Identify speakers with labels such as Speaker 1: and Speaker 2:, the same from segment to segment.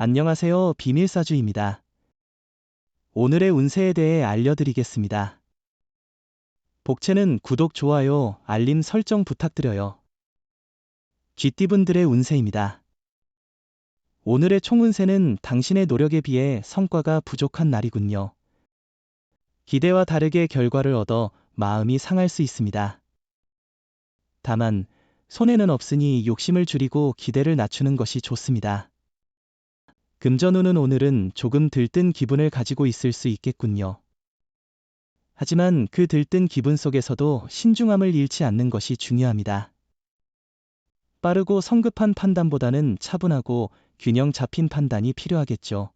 Speaker 1: 안녕하세요. 비밀사주입니다. 오늘의 운세에 대해 알려드리겠습니다. 복채는 구독, 좋아요, 알림 설정 부탁드려요. 쥐띠분들의 운세입니다. 오늘의 총운세는 당신의 노력에 비해 성과가 부족한 날이군요. 기대와 다르게 결과를 얻어 마음이 상할 수 있습니다. 다만 손해는 없으니 욕심을 줄이고 기대를 낮추는 것이 좋습니다. 금전운은 오늘은 조금 들뜬 기분을 가지고 있을 수 있겠군요. 하지만 그 들뜬 기분 속에서도 신중함을 잃지 않는 것이 중요합니다. 빠르고 성급한 판단보다는 차분하고 균형 잡힌 판단이 필요하겠죠.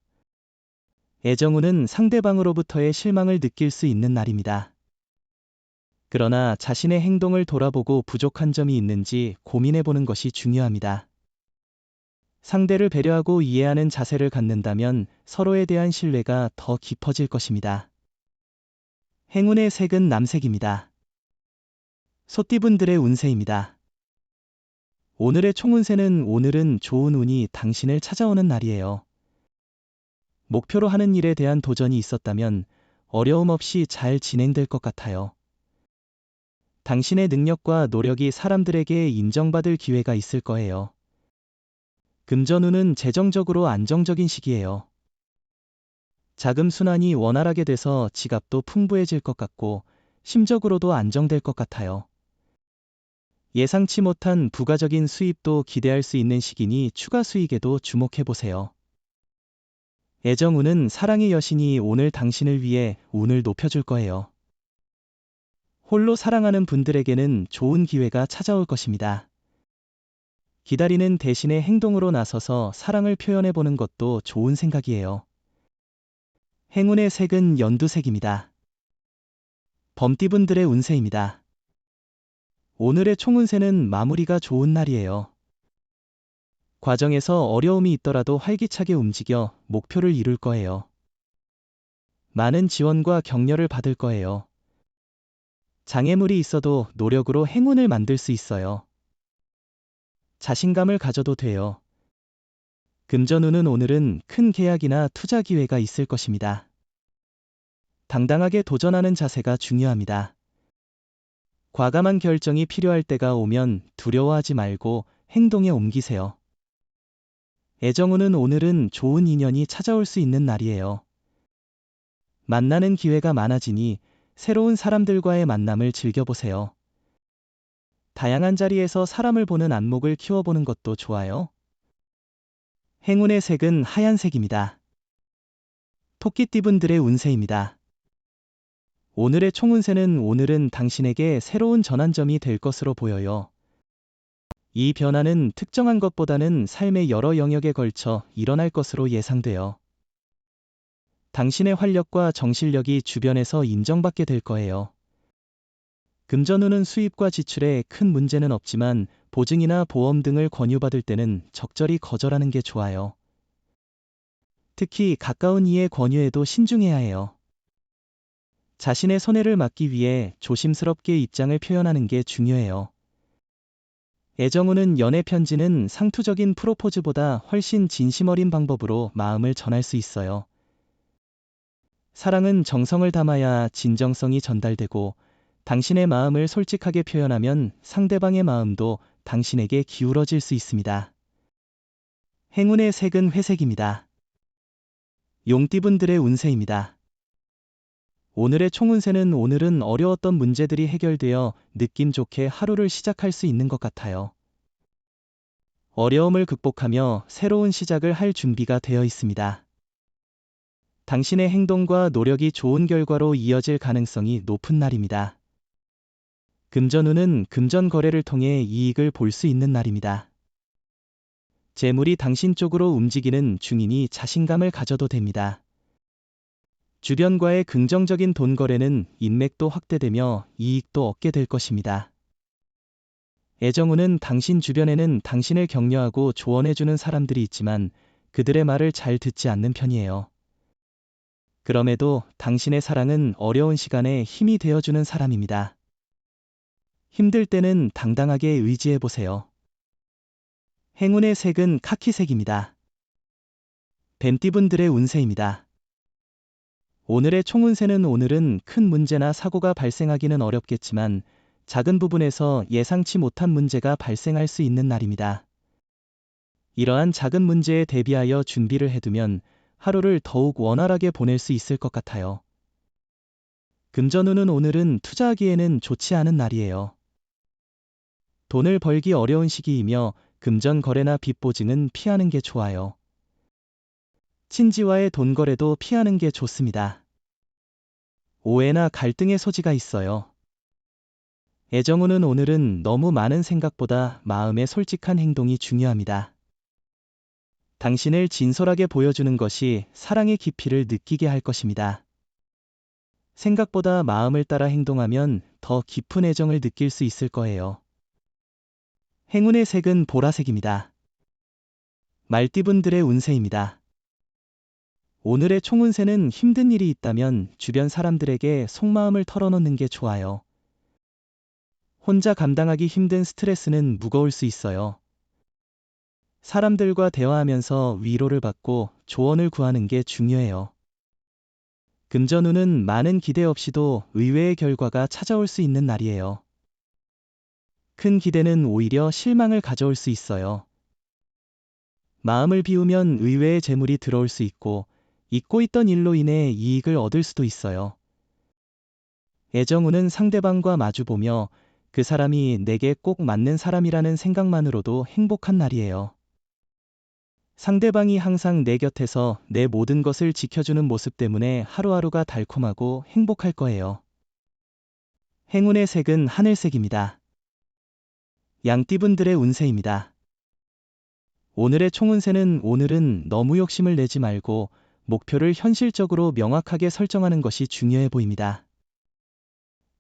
Speaker 1: 애정운은 상대방으로부터의 실망을 느낄 수 있는 날입니다. 그러나 자신의 행동을 돌아보고 부족한 점이 있는지 고민해보는 것이 중요합니다. 상대를 배려하고 이해하는 자세를 갖는다면 서로에 대한 신뢰가 더 깊어질 것입니다. 행운의 색은 남색입니다. 소띠분들의 운세입니다. 오늘의 총운세는 오늘은 좋은 운이 당신을 찾아오는 날이에요. 목표로 하는 일에 대한 도전이 있었다면 어려움 없이 잘 진행될 것 같아요. 당신의 능력과 노력이 사람들에게 인정받을 기회가 있을 거예요. 금전운은 재정적으로 안정적인 시기예요. 자금 순환이 원활하게 돼서 지갑도 풍부해질 것 같고 심적으로도 안정될 것 같아요. 예상치 못한 부가적인 수입도 기대할 수 있는 시기니 추가 수익에도 주목해보세요. 애정운은 사랑의 여신이 오늘 당신을 위해 운을 높여줄 거예요. 홀로 사랑하는 분들에게는 좋은 기회가 찾아올 것입니다. 기다리는 대신에 행동으로 나서서 사랑을 표현해보는 것도 좋은 생각이에요. 행운의 색은 연두색입니다. 범띠분들의 운세입니다. 오늘의 총운세는 마무리가 좋은 날이에요. 과정에서 어려움이 있더라도 활기차게 움직여 목표를 이룰 거예요. 많은 지원과 격려를 받을 거예요. 장애물이 있어도 노력으로 행운을 만들 수 있어요. 자신감을 가져도 돼요. 금전운은 오늘은 큰 계약이나 투자 기회가 있을 것입니다. 당당하게 도전하는 자세가 중요합니다. 과감한 결정이 필요할 때가 오면 두려워하지 말고 행동에 옮기세요. 애정운은 오늘은 좋은 인연이 찾아올 수 있는 날이에요. 만나는 기회가 많아지니 새로운 사람들과의 만남을 즐겨보세요. 다양한 자리에서 사람을 보는 안목을 키워보는 것도 좋아요. 행운의 색은 하얀색입니다. 토끼띠분들의 운세입니다. 오늘의 총운세는 오늘은 당신에게 새로운 전환점이 될 것으로 보여요. 이 변화는 특정한 것보다는 삶의 여러 영역에 걸쳐 일어날 것으로 예상돼요. 당신의 활력과 정신력이 주변에서 인정받게 될 거예요. 금전운은 수입과 지출에 큰 문제는 없지만 보증이나 보험 등을 권유받을 때는 적절히 거절하는 게 좋아요. 특히 가까운 이의 권유에도 신중해야 해요. 자신의 손해를 막기 위해 조심스럽게 입장을 표현하는 게 중요해요. 애정운은 연애 편지는 상투적인 프로포즈보다 훨씬 진심 어린 방법으로 마음을 전할 수 있어요. 사랑은 정성을 담아야 진정성이 전달되고 당신의 마음을 솔직하게 표현하면 상대방의 마음도 당신에게 기울어질 수 있습니다. 행운의 색은 회색입니다. 용띠분들의 운세입니다. 오늘의 총운세는 오늘은 어려웠던 문제들이 해결되어 느낌 좋게 하루를 시작할 수 있는 것 같아요. 어려움을 극복하며 새로운 시작을 할 준비가 되어 있습니다. 당신의 행동과 노력이 좋은 결과로 이어질 가능성이 높은 날입니다. 금전운은 금전 거래를 통해 이익을 볼 수 있는 날입니다. 재물이 당신 쪽으로 움직이는 중이니 자신감을 가져도 됩니다. 주변과의 긍정적인 돈 거래는 인맥도 확대되며 이익도 얻게 될 것입니다. 애정운은 당신 주변에는 당신을 격려하고 조언해주는 사람들이 있지만 그들의 말을 잘 듣지 않는 편이에요. 그럼에도 당신의 사랑은 어려운 시간에 힘이 되어주는 사람입니다. 힘들 때는 당당하게 의지해보세요. 행운의 색은 카키색입니다. 뱀띠분들의 운세입니다. 오늘의 총운세는 오늘은 큰 문제나 사고가 발생하기는 어렵겠지만 작은 부분에서 예상치 못한 문제가 발생할 수 있는 날입니다. 이러한 작은 문제에 대비하여 준비를 해두면 하루를 더욱 원활하게 보낼 수 있을 것 같아요. 금전운은 오늘은 투자하기에는 좋지 않은 날이에요. 돈을 벌기 어려운 시기이며 금전 거래나 빚 보증은 피하는 게 좋아요. 친지와의 돈 거래도 피하는 게 좋습니다. 오해나 갈등의 소지가 있어요. 애정운은 오늘은 너무 많은 생각보다 마음의 솔직한 행동이 중요합니다. 당신을 진솔하게 보여주는 것이 사랑의 깊이를 느끼게 할 것입니다. 생각보다 마음을 따라 행동하면 더 깊은 애정을 느낄 수 있을 거예요. 행운의 색은 보라색입니다. 말띠분들의 운세입니다. 오늘의 총운세는 힘든 일이 있다면 주변 사람들에게 속마음을 털어놓는 게 좋아요. 혼자 감당하기 힘든 스트레스는 무거울 수 있어요. 사람들과 대화하면서 위로를 받고 조언을 구하는 게 중요해요. 금전운은 많은 기대 없이도 의외의 결과가 찾아올 수 있는 날이에요. 큰 기대는 오히려 실망을 가져올 수 있어요. 마음을 비우면 의외의 재물이 들어올 수 있고 잊고 있던 일로 인해 이익을 얻을 수도 있어요. 애정운은 상대방과 마주보며 그 사람이 내게 꼭 맞는 사람이라는 생각만으로도 행복한 날이에요. 상대방이 항상 내 곁에서 내 모든 것을 지켜주는 모습 때문에 하루하루가 달콤하고 행복할 거예요. 행운의 색은 하늘색입니다. 양띠분들의 운세입니다. 오늘의 총운세는 오늘은 너무 욕심을 내지 말고 목표를 현실적으로 명확하게 설정하는 것이 중요해 보입니다.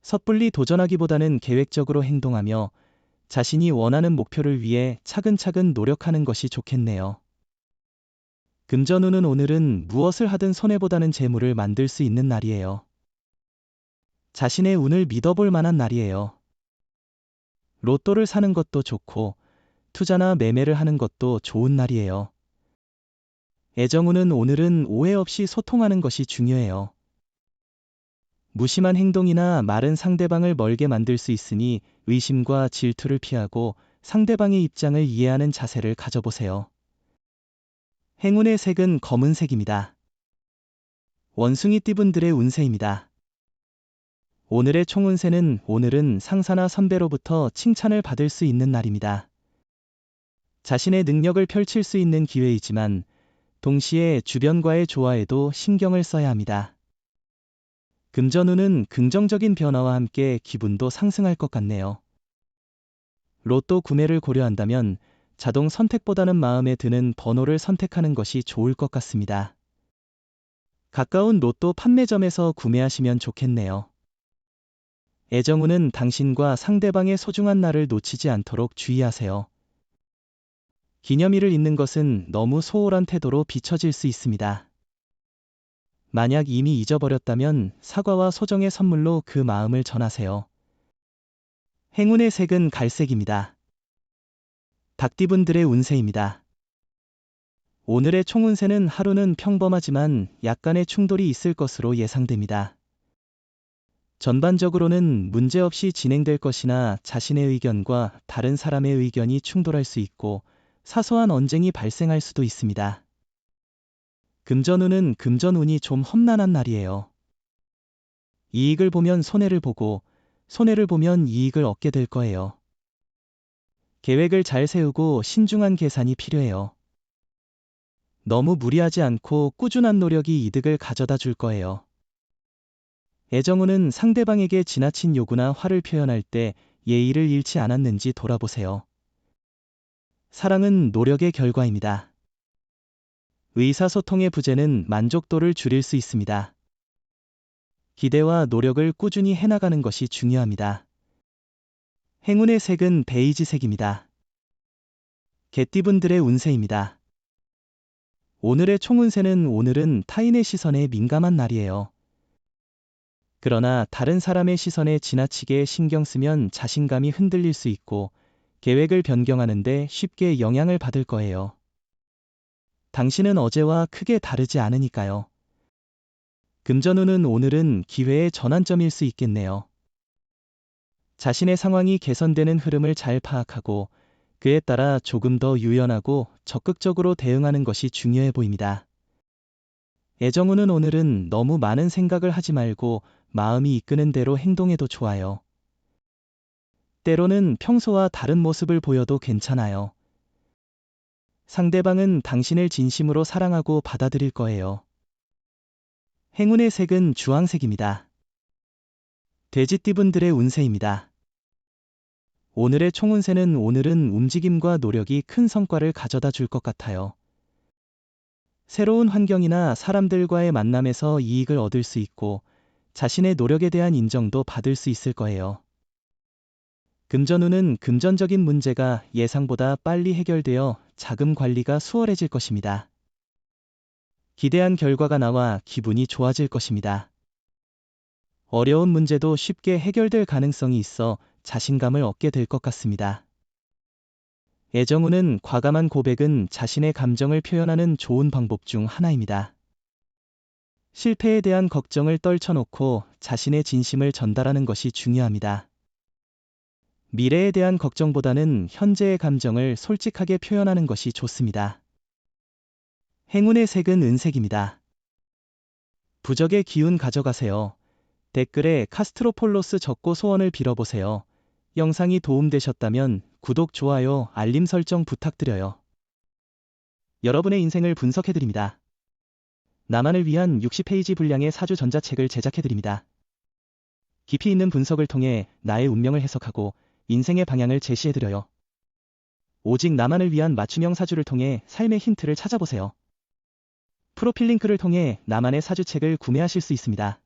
Speaker 1: 섣불리 도전하기보다는 계획적으로 행동하며 자신이 원하는 목표를 위해 차근차근 노력하는 것이 좋겠네요. 금전운은 오늘은 무엇을 하든 손해보다는 재물을 만들 수 있는 날이에요. 자신의 운을 믿어볼 만한 날이에요. 로또를 사는 것도 좋고 투자나 매매를 하는 것도 좋은 날이에요. 애정운은 오늘은 오해 없이 소통하는 것이 중요해요. 무심한 행동이나 말은 상대방을 멀게 만들 수 있으니 의심과 질투를 피하고 상대방의 입장을 이해하는 자세를 가져보세요. 행운의 색은 검은색입니다. 원숭이띠분들의 운세입니다. 오늘의 총운세는 오늘은 상사나 선배로부터 칭찬을 받을 수 있는 날입니다. 자신의 능력을 펼칠 수 있는 기회이지만 동시에 주변과의 조화에도 신경을 써야 합니다. 금전운은 긍정적인 변화와 함께 기분도 상승할 것 같네요. 로또 구매를 고려한다면 자동 선택보다는 마음에 드는 번호를 선택하는 것이 좋을 것 같습니다. 가까운 로또 판매점에서 구매하시면 좋겠네요. 애정운은 당신과 상대방의 소중한 날을 놓치지 않도록 주의하세요. 기념일을 잊는 것은 너무 소홀한 태도로 비춰질 수 있습니다. 만약 이미 잊어버렸다면 사과와 소정의 선물로 그 마음을 전하세요. 행운의 색은 갈색입니다. 닭띠분들의 운세입니다. 오늘의 총운세는 하루는 평범하지만 약간의 충돌이 있을 것으로 예상됩니다. 전반적으로는 문제없이 진행될 것이나 자신의 의견과 다른 사람의 의견이 충돌할 수 있고 사소한 언쟁이 발생할 수도 있습니다. 금전운은 금전운이 좀 험난한 날이에요. 이익을 보면 손해를 보고 손해를 보면 이익을 얻게 될 거예요. 계획을 잘 세우고 신중한 계산이 필요해요. 너무 무리하지 않고 꾸준한 노력이 이득을 가져다 줄 거예요. 애정운은 상대방에게 지나친 요구나 화를 표현할 때 예의를 잃지 않았는지 돌아보세요. 사랑은 노력의 결과입니다. 의사소통의 부재는 만족도를 줄일 수 있습니다. 기대와 노력을 꾸준히 해나가는 것이 중요합니다. 행운의 색은 베이지색입니다. 개띠분들의 운세입니다. 오늘의 총운세는 오늘은 타인의 시선에 민감한 날이에요. 그러나 다른 사람의 시선에 지나치게 신경 쓰면 자신감이 흔들릴 수 있고 계획을 변경하는데 쉽게 영향을 받을 거예요. 당신은 어제와 크게 다르지 않으니까요. 금전운은 오늘은 기회의 전환점일 수 있겠네요. 자신의 상황이 개선되는 흐름을 잘 파악하고 그에 따라 조금 더 유연하고 적극적으로 대응하는 것이 중요해 보입니다. 애정운은 오늘은 너무 많은 생각을 하지 말고 마음이 이끄는 대로 행동해도 좋아요. 때로는 평소와 다른 모습을 보여도 괜찮아요. 상대방은 당신을 진심으로 사랑하고 받아들일 거예요. 행운의 색은 주황색입니다. 돼지띠분들의 운세입니다. 오늘의 총운세는 오늘은 움직임과 노력이 큰 성과를 가져다 줄 것 같아요. 새로운 환경이나 사람들과의 만남에서 이익을 얻을 수 있고 자신의 노력에 대한 인정도 받을 수 있을 거예요. 금전운은 금전적인 문제가 예상보다 빨리 해결되어 자금 관리가 수월해질 것입니다. 기대한 결과가 나와 기분이 좋아질 것입니다. 어려운 문제도 쉽게 해결될 가능성이 있어 자신감을 얻게 될 것 같습니다. 애정운은 과감한 고백은 자신의 감정을 표현하는 좋은 방법 중 하나입니다. 실패에 대한 걱정을 떨쳐놓고 자신의 진심을 전달하는 것이 중요합니다. 미래에 대한 걱정보다는 현재의 감정을 솔직하게 표현하는 것이 좋습니다. 행운의 색은 은색입니다. 부적의 기운 가져가세요. 댓글에 카스트로폴로스 적고 소원을 빌어보세요. 영상이 도움되셨다면 구독, 좋아요, 알림 설정 부탁드려요. 여러분의 인생을 분석해드립니다. 나만을 위한 60페이지 분량의 사주 전자책을 제작해드립니다. 깊이 있는 분석을 통해 나의 운명을 해석하고 인생의 방향을 제시해드려요. 오직 나만을 위한 맞춤형 사주를 통해 삶의 힌트를 찾아보세요. 프로필 링크를 통해 나만의 사주책을 구매하실 수 있습니다.